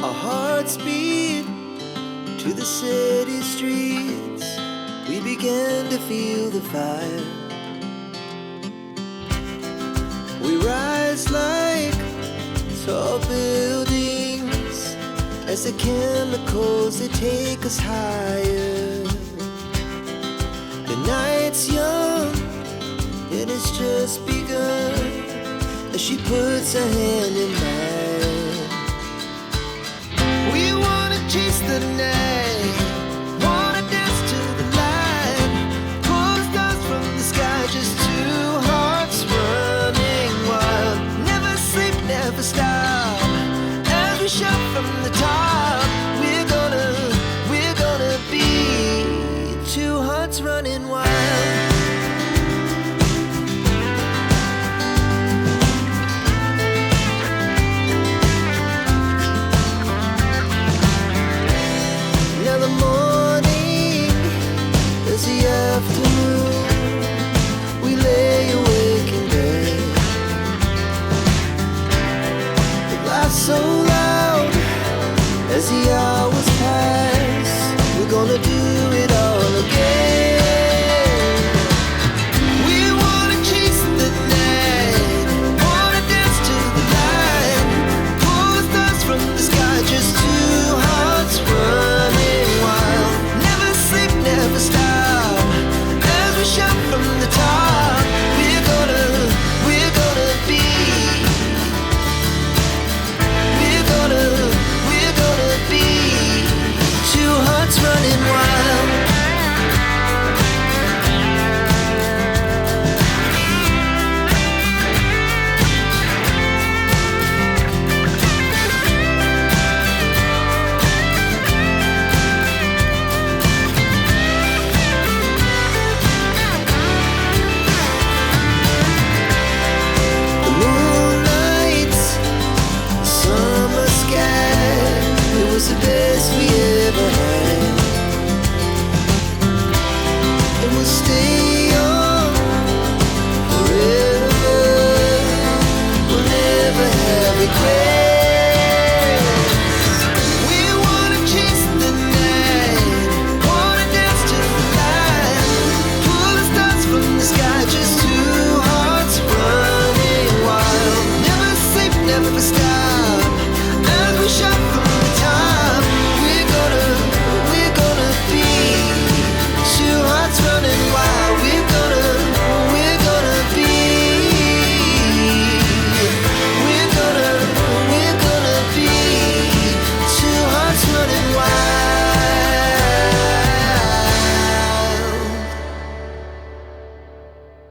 Our hearts beat to the city streets. We began to feel the fire. We rise like tall buildings as the chemicals, they take us higher. The night's young and it's just begun as she puts her hand in mine. We wanna chase the night, wanna dance to the light, pull the stars from the sky, just two hearts running wild. Never sleep, never stop, as we shout from the top. We're gonna be two hearts running wild. Now the morning is the afternoon. We lay awake in bed. The laughs so loud as the hours pass. We're gonna do it all again. We wanna chase the night, wanna dance to the light, pull the stars from the sky, just two hearts running wild. Never sleep, never stop, as we shout from the top. We're gonna be, we're gonna be two hearts running wild. The moonlight, summer sky, it was a